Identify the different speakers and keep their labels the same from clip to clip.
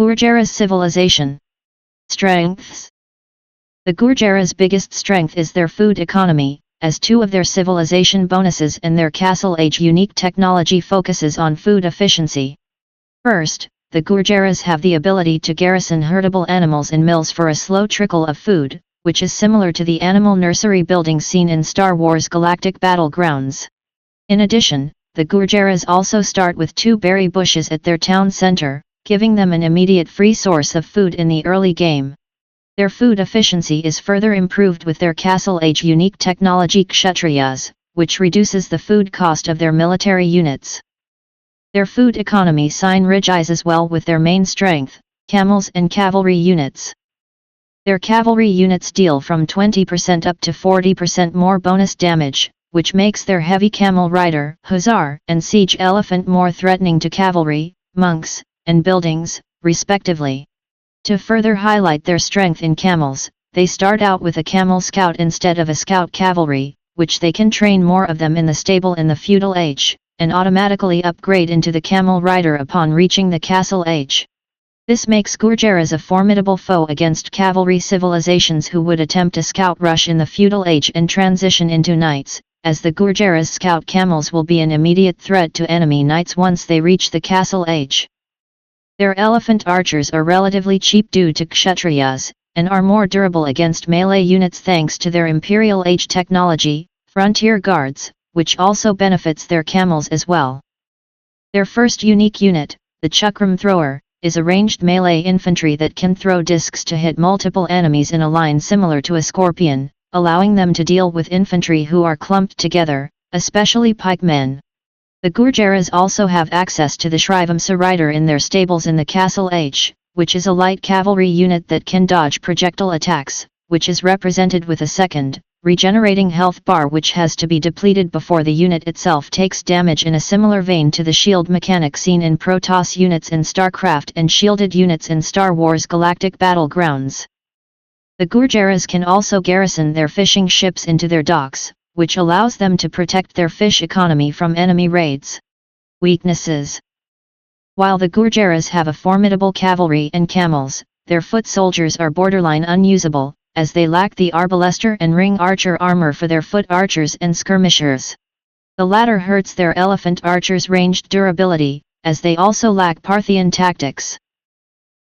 Speaker 1: Gurjaras civilization. Strengths. The Gurjaras' biggest strength is their food economy, as two of their civilization bonuses and their Castle Age unique technology focuses on food efficiency. First, the Gurjaras have the ability to garrison herdable animals in mills for a slow trickle of food, which is similar to the animal nursery buildings seen in Star Wars Galactic Battlegrounds. In addition, the Gurjaras also start with 2 berry bushes at their town center, giving them an immediate free source of food in the early game. Their food efficiency is further improved with their Castle Age unique technology Kshatriyas, which reduces the food cost of their military units. Their food economy synergizes well with their main strength, camels and cavalry units. Their cavalry units deal from 20% up to 40% more bonus damage, which makes their heavy camel rider, hussar, and siege elephant more threatening to cavalry, monks, and buildings, respectively. To further highlight their strength in camels, they start out with a Camel Scout instead of a Scout cavalry, which they can train more of them in the stable in the Feudal Age, and automatically upgrade into the Camel Rider upon reaching the Castle Age. This makes Gurjaras a formidable foe against cavalry civilizations who would attempt a scout rush in the Feudal Age and transition into knights, as the Gurjaras' scout camels will be an immediate threat to enemy knights once they reach the Castle Age. Their elephant archers are relatively cheap due to Kshatriyas, and are more durable against melee units thanks to their Imperial Age technology, frontier guards, which also benefits their camels as well. Their first unique unit, the Chakram Thrower, is a ranged melee infantry that can throw discs to hit multiple enemies in a line similar to a scorpion, allowing them to deal with infantry who are clumped together, especially pikemen. The Gurjaras also have access to the Shrivamsha Rider in their stables in the Castle Age, which is a light cavalry unit that can dodge projectile attacks, which is represented with a second, regenerating health bar which has to be depleted before the unit itself takes damage, in a similar vein to the shield mechanic seen in Protoss units in StarCraft and shielded units in Star Wars Galactic Battlegrounds. The Gurjaras can also garrison their fishing ships into their docks, which allows them to protect their fish economy from enemy raids. Weaknesses. While the Gurjaras have a formidable cavalry and camels, their foot soldiers are borderline unusable, as they lack the arbalester and ring archer armor for their foot archers and skirmishers. The latter hurts their elephant archers' ranged durability, as they also lack Parthian tactics.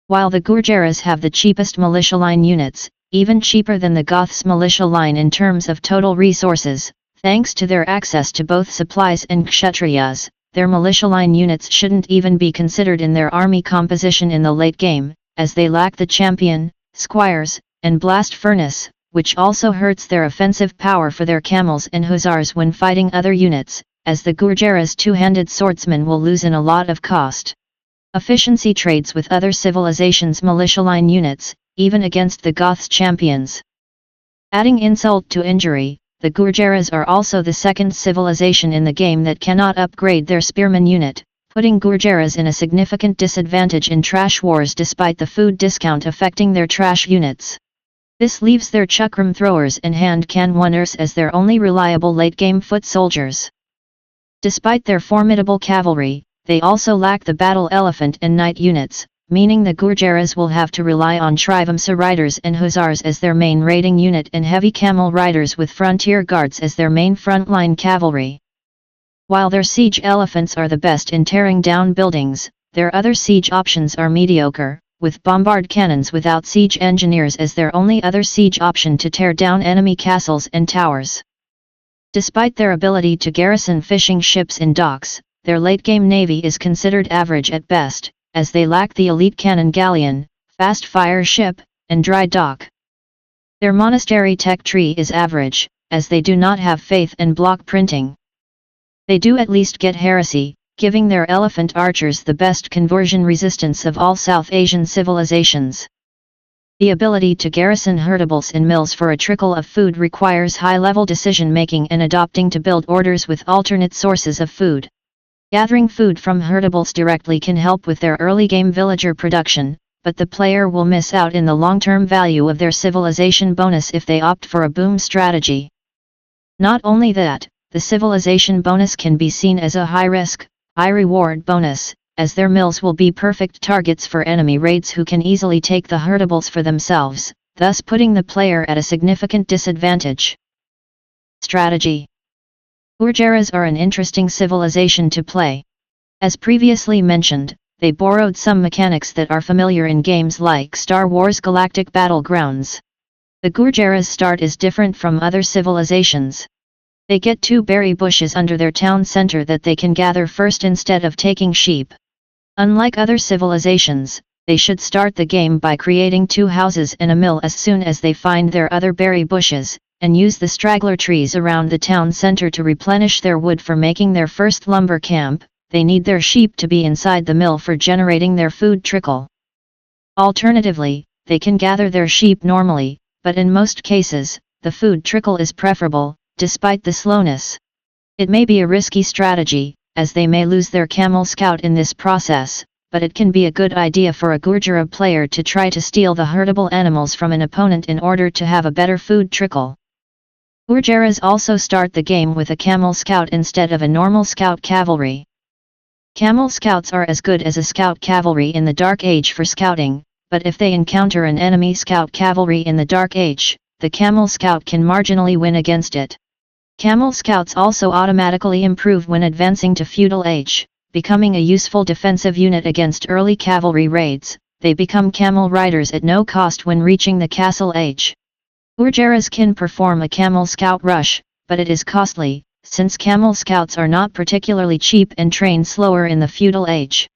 Speaker 1: While the Gurjaras have the cheapest militia line units, even cheaper than the Goths' militia line in terms of total resources, thanks to their access to both supplies and Kshatriyas, their militia line units shouldn't even be considered in their army composition in the late game, as they lack the champion, squires, and blast furnace, which also hurts their offensive power for their camels and hussars when fighting other units, as the Gurjaras' two-handed swordsmen will lose in a lot of cost. Efficiency trades with other civilizations' militia line units, even against the Goths' champions. Adding insult to injury, the Gurjaras are also the second civilization in the game that cannot upgrade their spearman unit, putting Gurjaras in a significant disadvantage in trash wars despite the food discount affecting their trash units. This leaves their Chakram Throwers and hand cannoners as their only reliable late-game foot soldiers. Despite their formidable cavalry, they also lack the battle elephant and knight units, meaning the Gurjaras will have to rely on Shrivamsha Riders and Hussars as their main raiding unit and heavy camel riders with frontier guards as their main frontline cavalry. While their siege elephants are the best in tearing down buildings, their other siege options are mediocre, with bombard cannons without siege engineers as their only other siege option to tear down enemy castles and towers. Despite their ability to garrison fishing ships in docks, their late-game navy is considered average at best, as they lack the elite cannon galleon, fast fire ship, and dry dock. Their monastery tech tree is average, as they do not have faith and block printing. They do at least get heresy, giving their elephant archers the best conversion resistance of all South Asian civilizations. The ability to garrison herdables in mills for a trickle of food requires high-level decision-making and adopting to build orders with alternate sources of food. Gathering food from herdables directly can help with their early-game villager production, but the player will miss out in the long-term value of their civilization bonus if they opt for a boom strategy. Not only that, the civilization bonus can be seen as a high-risk, high-reward bonus, as their mills will be perfect targets for enemy raids who can easily take the herdables for themselves, thus putting the player at a significant disadvantage. Strategy. Gurjaras are an interesting civilization to play. As previously mentioned, they borrowed some mechanics that are familiar in games like Star Wars Galactic Battlegrounds. The Gurjaras' start is different from other civilizations. They get 2 berry bushes under their town center that they can gather first instead of taking sheep. Unlike other civilizations, they should start the game by creating 2 houses and a mill as soon as they find their other berry bushes, and use the straggler trees around the town center to replenish their wood for making their first lumber camp. They need their sheep to be inside the mill for generating their food trickle. Alternatively, they can gather their sheep normally, but in most cases, the food trickle is preferable, despite the slowness. It may be a risky strategy, as they may lose their Camel Scout in this process, but it can be a good idea for a Gurjara player to try to steal the herdable animals from an opponent in order to have a better food trickle. Gurjaras also start the game with a Camel Scout instead of a normal Scout cavalry. Camel Scouts are as good as a Scout cavalry in the Dark Age for scouting, but if they encounter an enemy Scout cavalry in the Dark Age, the Camel Scout can marginally win against it. Camel Scouts also automatically improve when advancing to Feudal Age, becoming a useful defensive unit against early cavalry raids. They become Camel Riders at no cost when reaching the Castle Age. Gurjaras can perform a Camel Scout rush, but it is costly, since Camel Scouts are not particularly cheap and train slower in the Feudal Age.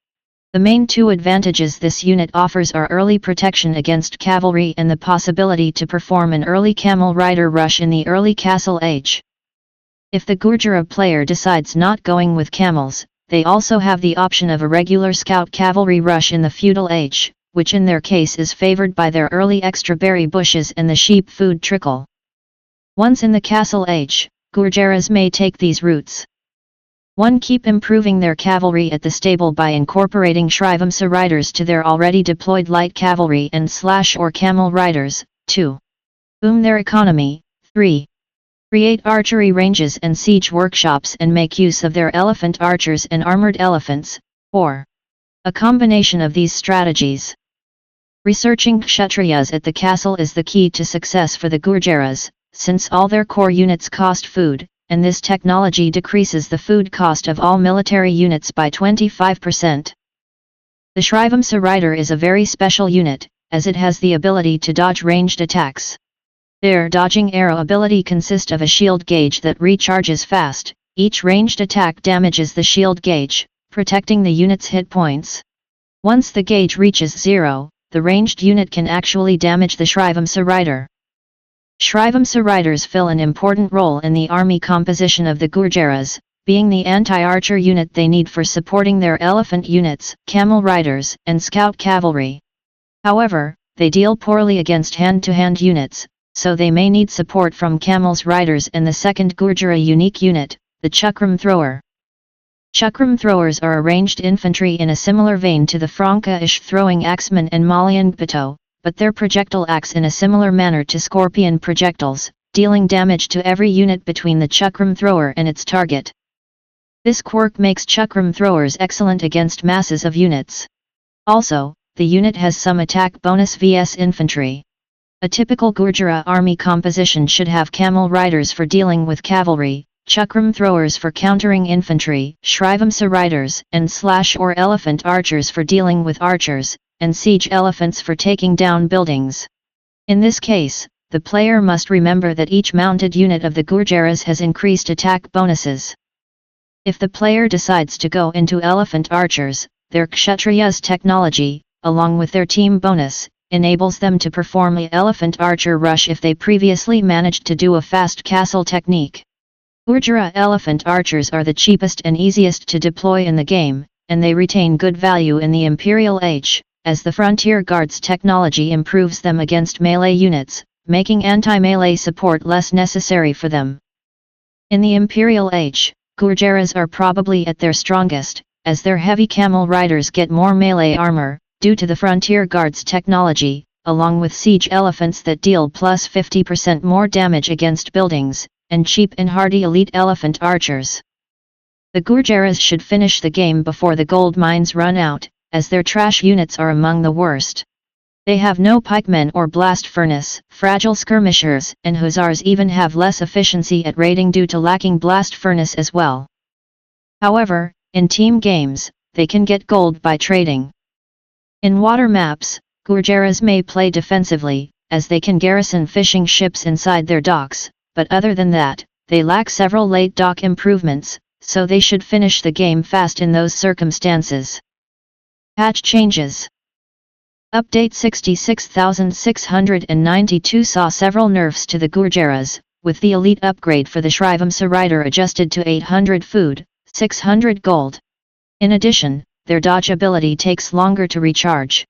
Speaker 1: The main 2 advantages this unit offers are early protection against cavalry and the possibility to perform an early Camel Rider rush in the early Castle Age. If the Gurjara player decides not going with camels, they also have the option of a regular Scout cavalry rush in the Feudal Age, which in their case is favored by their early extra berry bushes and the sheep food trickle. Once in the Castle Age, Gurjaras may take these routes. 1. Keep improving their cavalry at the stable by incorporating Shrivamsha Riders to their already deployed light cavalry and / or camel riders. 2. Boom their economy. 3. Create archery ranges and siege workshops and make use of their elephant archers and armored elephants. 4. A combination of these strategies. Researching Kshatriyas at the castle is the key to success for the Gurjaras, since all their core units cost food, and this technology decreases the food cost of all military units by 25%. The Shrivamsha Rider is a very special unit, as it has the ability to dodge ranged attacks. Their dodging arrow ability consists of a shield gauge that recharges fast. Each ranged attack damages the shield gauge, protecting the unit's hit points. Once the gauge reaches 0, the ranged unit can actually damage the Shrivamsha Rider. Shrivamsha Riders fill an important role in the army composition of the Gurjaras, being the anti-archer unit they need for supporting their elephant units, camel riders, and scout cavalry. However, they deal poorly against hand-to-hand units, so they may need support from camels riders and the second Gurjara unique unit, the Chakram Thrower. Chakram Throwers are arranged infantry in a similar vein to the Franca-ish throwing axemen and Malayan Bato, but their projectile acts in a similar manner to scorpion projectiles, dealing damage to every unit between the Chakram Thrower and its target. This quirk makes Chakram Throwers excellent against masses of units. Also, the unit has some attack bonus vs infantry. A typical Gurjara army composition should have camel riders for dealing with cavalry, Chakram Throwers for countering infantry, Shrivamsha Riders, and / or elephant archers for dealing with archers, and siege elephants for taking down buildings. In this case, the player must remember that each mounted unit of the Gurjaras has increased attack bonuses. If the player decides to go into elephant archers, their Kshatriyas technology, along with their team bonus, enables them to perform a elephant archer rush if they previously managed to do a fast castle technique. Gurjara elephant archers are the cheapest and easiest to deploy in the game, and they retain good value in the Imperial Age, as the Frontier Guards technology improves them against melee units, making anti-melee support less necessary for them. In the Imperial Age, Gurjaras are probably at their strongest, as their heavy camel riders get more melee armor, due to the Frontier Guards technology, along with siege elephants that deal plus 50% more damage against buildings, and cheap and hardy elite elephant archers. The Gurjaras should finish the game before the gold mines run out, as their trash units are among the worst. They have no pikemen or blast furnace, fragile skirmishers, and hussars even have less efficiency at raiding due to lacking blast furnace as well. However, in team games, they can get gold by trading. In water maps, Gurjaras may play defensively, as they can garrison fishing ships inside their docks, but other than that, they lack several late dock improvements, so they should finish the game fast in those circumstances. Patch changes. Update 66692 saw several nerfs to the Gurjaras, with the elite upgrade for the Shrivamsha Rider adjusted to 800 food, 600 gold. In addition, their dodge ability takes longer to recharge.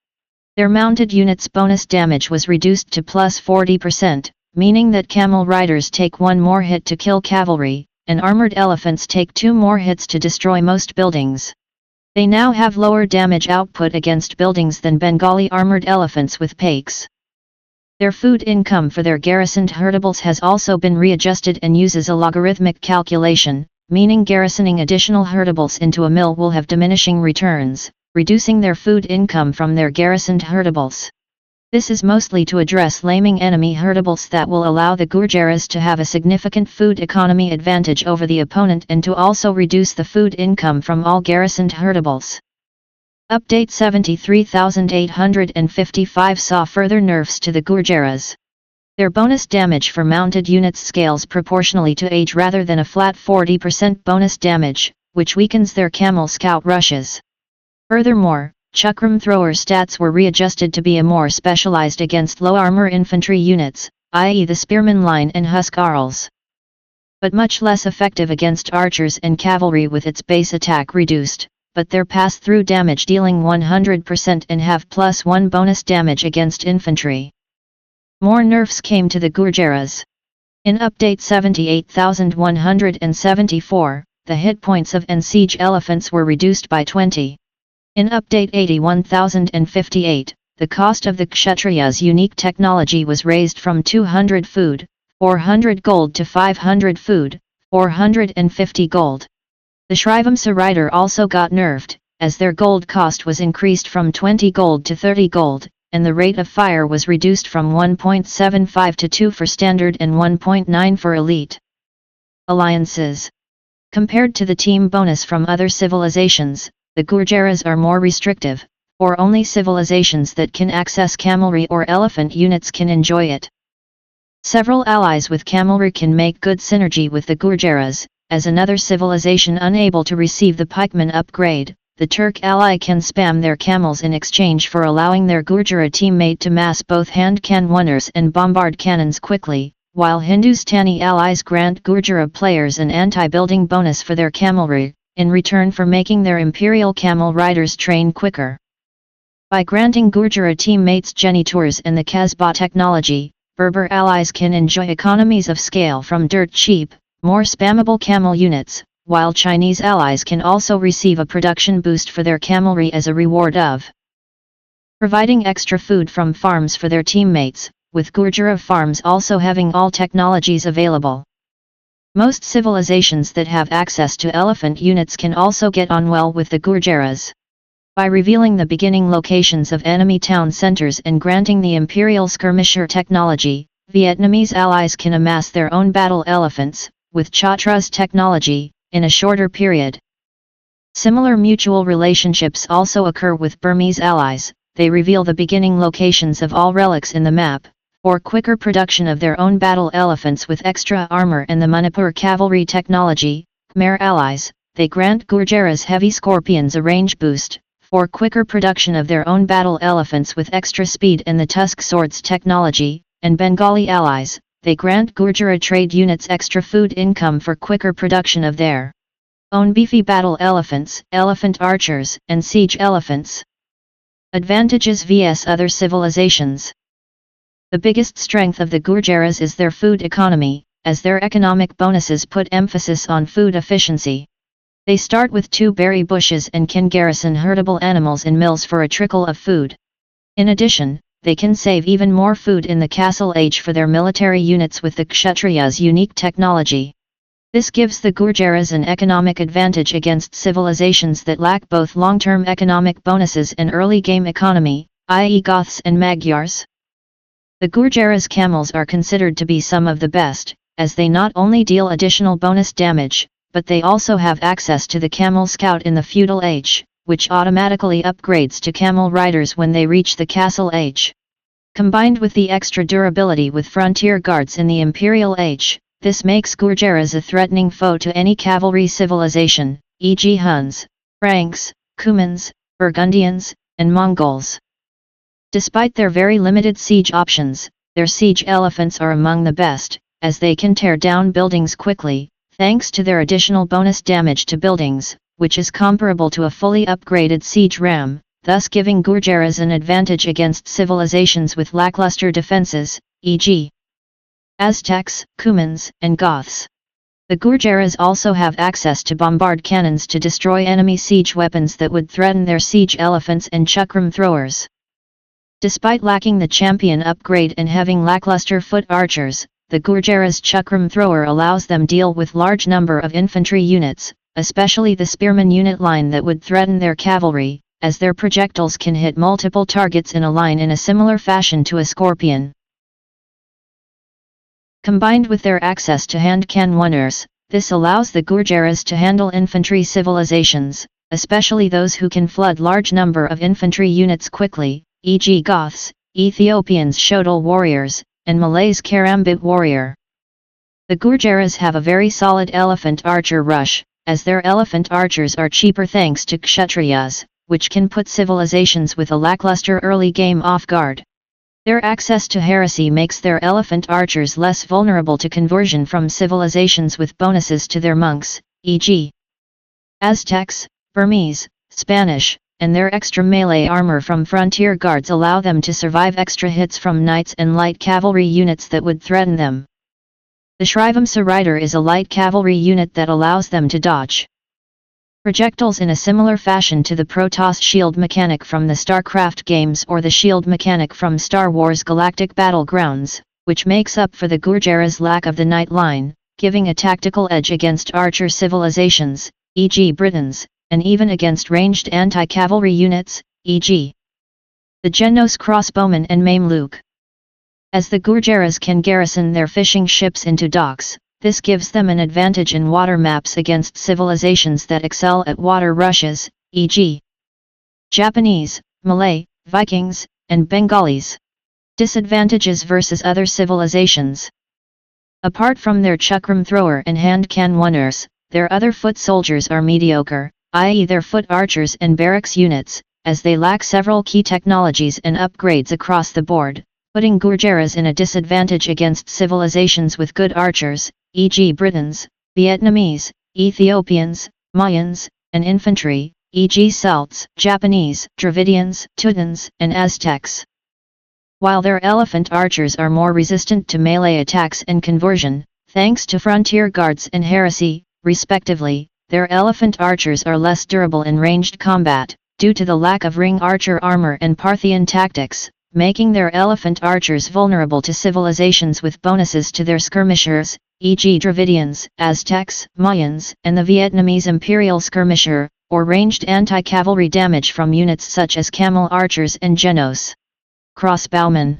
Speaker 1: Their mounted units' bonus damage was reduced to plus 40%, meaning that camel riders take 1 more hit to kill cavalry, and armored elephants take 2 more hits to destroy most buildings. They now have lower damage output against buildings than Bengali armored elephants with pakes. Their food income for their garrisoned herdables has also been readjusted and uses a logarithmic calculation, meaning garrisoning additional herdables into a mill will have diminishing returns, reducing their food income from their garrisoned herdables. This is mostly to address laming enemy herdables that will allow the Gurjaras to have a significant food economy advantage over the opponent and to also reduce the food income from all garrisoned herdables. Update 73855 saw further nerfs to the Gurjaras. Their bonus damage for mounted units scales proportionally to age rather than a flat 40% bonus damage, which weakens their Camel Scout rushes. Furthermore, Chakram Thrower stats were readjusted to be more specialized against low armor infantry units, i.e. the spearman line and huscarls. But much less effective against archers and cavalry with its base attack reduced, but their pass-through damage dealing 100% and have +1 bonus damage against infantry. More nerfs came to the Gurjaras. In Update 78174, the hit points of siege elephants were reduced by 20. In Update 81058, the cost of the Kshatriyas' unique technology was raised from 200 food, 400 gold to 500 food, 450 gold. The Shrivamsha Rider also got nerfed, as their gold cost was increased from 20 gold to 30 gold, and the rate of fire was reduced from 1.75 to 2 for standard and 1.9 for elite. Alliances. Compared to the team bonus from other civilizations, the Gurjaras are more restrictive, or only civilizations that can access camelry or elephant units can enjoy it. Several allies with camelry can make good synergy with the Gurjaras, as another civilization unable to receive the pikeman upgrade, the Turk ally can spam their camels in exchange for allowing their Gurjara teammate to mass both hand cannoneers and bombard cannons quickly, while Hindustani allies grant Gurjara players an anti-building bonus for their camelry, in return for making their Imperial camel riders train quicker. By granting Gurjara teammates genitors and the Kasbah technology, Berber allies can enjoy economies of scale from dirt cheap, more spammable camel units, while Chinese allies can also receive a production boost for their camelry as a reward of providing extra food from farms for their teammates, with Gurjara farms also having all technologies available. Most civilizations that have access to elephant units can also get on well with the Gurjaras. By revealing the beginning locations of enemy town centers and granting the Imperial skirmisher technology, Vietnamese allies can amass their own battle elephants, with Kshatriyas technology, in a shorter period. Similar mutual relationships also occur with Burmese allies. They reveal the beginning locations of all relics in the map, for quicker production of their own battle elephants with extra armor and the Manipur cavalry technology. Khmer allies, they grant Gurjaras heavy scorpions a range boost, for quicker production of their own battle elephants with extra speed and the tusk swords technology, and Bengali allies, they grant Gurjara trade units extra food income for quicker production of their own beefy battle elephants, elephant archers, and siege elephants. Advantages vs other civilizations. The biggest strength of the Gurjaras is their food economy, as their economic bonuses put emphasis on food efficiency. They start with 2 berry bushes and can garrison herdable animals in mills for a trickle of food. In addition, they can save even more food in the Castle Age for their military units with the Kshatriyas' unique technology. This gives the Gurjaras an economic advantage against civilizations that lack both long-term economic bonuses and early game economy, i.e. Goths and Magyars. The Gurjaras camels are considered to be some of the best, as they not only deal additional bonus damage, but they also have access to the Camel Scout in the Feudal Age, which automatically upgrades to camel riders when they reach the Castle Age. Combined with the extra durability with frontier guards in the Imperial Age, this makes Gurjaras a threatening foe to any cavalry civilization, e.g. Huns, Franks, Cumans, Burgundians, and Mongols. Despite their very limited siege options, their siege elephants are among the best, as they can tear down buildings quickly, thanks to their additional bonus damage to buildings, which is comparable to a fully upgraded siege ram, thus giving Gurjaras an advantage against civilizations with lackluster defenses, e.g. Aztecs, Cumans, and Goths. The Gurjaras also have access to bombard cannons to destroy enemy siege weapons that would threaten their siege elephants and Chakram Throwers. Despite lacking the champion upgrade and having lackluster foot archers, the Gurjaras' Chakram Thrower allows them deal with large number of infantry units, especially the spearman unit line that would threaten their cavalry, as their projectiles can hit multiple targets in a line in a similar fashion to a scorpion. Combined with their access to hand cannons, this allows the Gurjaras to handle infantry civilizations, especially those who can flood large number of infantry units quickly, e.g. Goths, Ethiopians' Feudal warriors, and Malays' Karambit warrior. The Gurjaras have a very solid elephant archer rush, as their elephant archers are cheaper thanks to Kshatriyas, which can put civilizations with a lackluster early game off guard. Their access to heresy makes their elephant archers less vulnerable to conversion from civilizations with bonuses to their monks, e.g. Aztecs, Burmese, Spanish, and their extra melee armor from frontier guards allow them to survive extra hits from knights and light cavalry units that would threaten them. The Shrivamsha Rider is a light cavalry unit that allows them to dodge projectiles in a similar fashion to the Protoss shield mechanic from the StarCraft games or the shield mechanic from Star Wars Galactic Battlegrounds, which makes up for the Gurjaras' lack of the knight line, giving a tactical edge against archer civilizations, e.g. Britons, and even against ranged anti-cavalry units, e.g. the Genos crossbowmen and Mamluk. As the Gurjaras can garrison their fishing ships into docks, this gives them an advantage in water maps against civilizations that excel at water rushes, e.g. Japanese, Malay, Vikings, and Bengalis. Disadvantages versus other civilizations. Apart from their Chakram Thrower and hand cannons, their other foot soldiers are mediocre, i.e. their foot archers and barracks units, as they lack several key technologies and upgrades across the board, putting Gurjaras in a disadvantage against civilizations with good archers, e.g. Britons, Vietnamese, Ethiopians, Mayans, and infantry, e.g. Celts, Japanese, Dravidians, Teutons, and Aztecs. While their elephant archers are more resistant to melee attacks and conversion, thanks to frontier guards and heresy, respectively, their elephant archers are less durable in ranged combat, due to the lack of ring archer armor and Parthian tactics, making their elephant archers vulnerable to civilizations with bonuses to their skirmishers, e.g. Dravidians, Aztecs, Mayans, and the Vietnamese Imperial Skirmisher, or ranged anti-cavalry damage from units such as camel archers and Genos crossbowmen.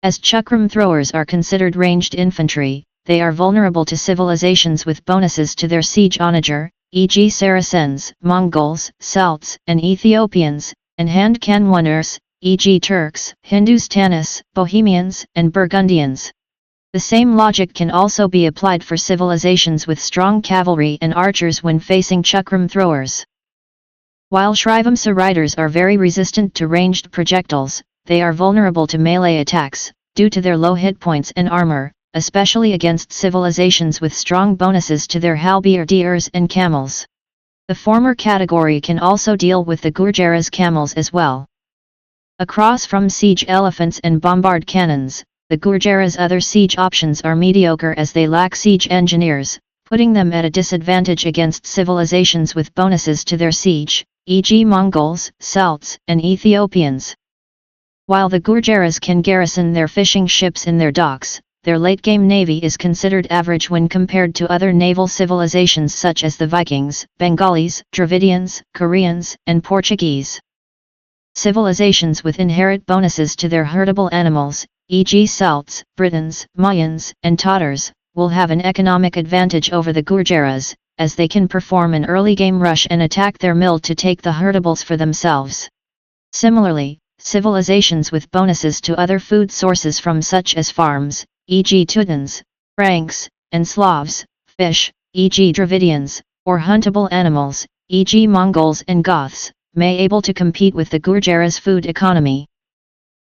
Speaker 1: As Chakram Throwers are considered ranged infantry, they are vulnerable to civilizations with bonuses to their siege onager, e.g. Saracens, Mongols, Celts, and Ethiopians, and hand cannons, e.g. Turks, Hindustanis, Bohemians, and Burgundians. The same logic can also be applied for civilizations with strong cavalry and archers when facing Chakram Throwers. While Shrivamsha Riders are very resistant to ranged projectiles, they are vulnerable to melee attacks, due to their low hit points and armor, especially against civilizations with strong bonuses to their halberdiers and camels. The former category can also deal with the Gurjaras' camels as well. Across from siege elephants and bombard cannons, the Gurjaras' other siege options are mediocre as they lack siege engineers, putting them at a disadvantage against civilizations with bonuses to their siege, e.g. Mongols, Celts, and Ethiopians. While the Gurjaras can garrison their fishing ships in their docks, their late-game navy is considered average when compared to other naval civilizations such as the Vikings, Bengalis, Dravidians, Koreans, and Portuguese. Civilizations with inherent bonuses to their herdable animals, e.g. Celts, Britons, Mayans, and Tatars, will have an economic advantage over the Gurjaras, as they can perform an early game rush and attack their mill to take the herdables for themselves. Similarly, civilizations with bonuses to other food sources from such as farms, e.g. Teutons, Franks, and Slavs, fish, e.g. Dravidians, or huntable animals, e.g. Mongols and Goths, may able to compete with the Gurjaras' food economy.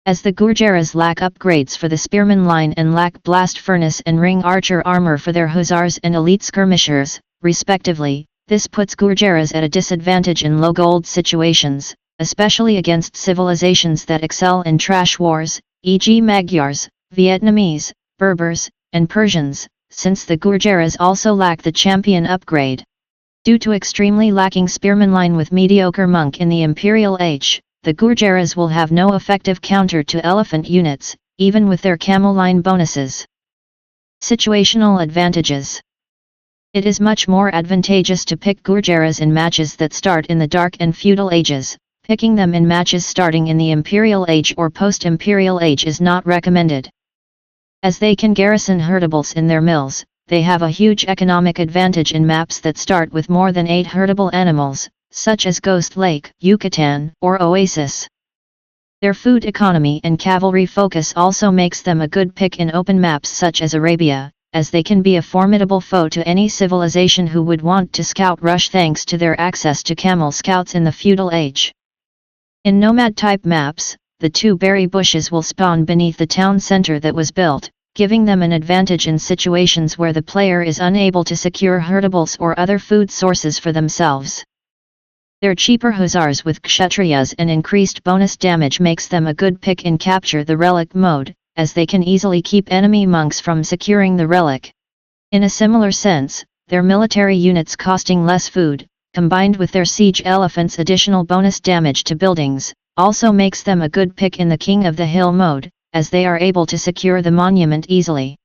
Speaker 1: As the Gurjaras lack upgrades for the spearman line and lack blast furnace and ring archer armor for their hussars and elite skirmishers, respectively, this puts Gurjaras at a disadvantage in low gold situations, especially against civilizations that excel in trash wars, e.g. Magyars, Vietnamese, Berbers, and Persians, since the Gurjaras also lack the champion upgrade. Due to extremely lacking spearman line with mediocre monk in the Imperial Age, the Gurjaras will have no effective counter to elephant units, even with their camel line bonuses. Situational advantages. It is much more advantageous to pick Gurjaras in matches that start in the Dark and Feudal Ages. Picking them in matches starting in the Imperial Age or post-Imperial Age is not recommended. As they can garrison herdables in their mills, they have a huge economic advantage in maps that start with more than 8 herdable animals, such as Ghost Lake, Yucatan, or Oasis. Their food economy and cavalry focus also makes them a good pick in open maps such as Arabia, as they can be a formidable foe to any civilization who would want to scout rush thanks to their access to camel scouts in the Feudal Age. In nomad-type maps, the 2 berry bushes will spawn beneath the town center that was built, giving them an advantage in situations where the player is unable to secure herdables or other food sources for themselves. Their cheaper hussars with Kshatriyas and increased bonus damage makes them a good pick in capture the relic mode, as they can easily keep enemy monks from securing the relic. In a similar sense, their military units costing less food, combined with their siege elephants' additional bonus damage to buildings, also makes them a good pick in the King of the Hill mode, as they are able to secure the monument easily.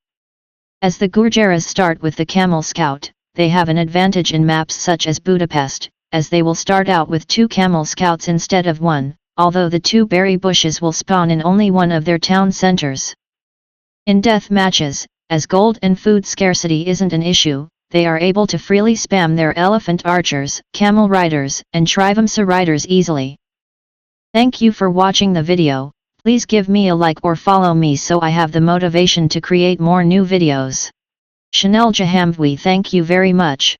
Speaker 1: As the Gurjaras start with the Camel Scout, they have an advantage in maps such as Budapest, as they will start out with 2 Camel Scouts instead of 1, although the 2 berry bushes will spawn in only one of their town centers. In death matches, as gold and food scarcity isn't an issue, they are able to freely spam their elephant archers, camel riders, and Shrivamsha riders easily. Thank you for watching the video. Please give me a like or follow me so I have the motivation to create more new videos. Chanel Jahamvi, thank you very much.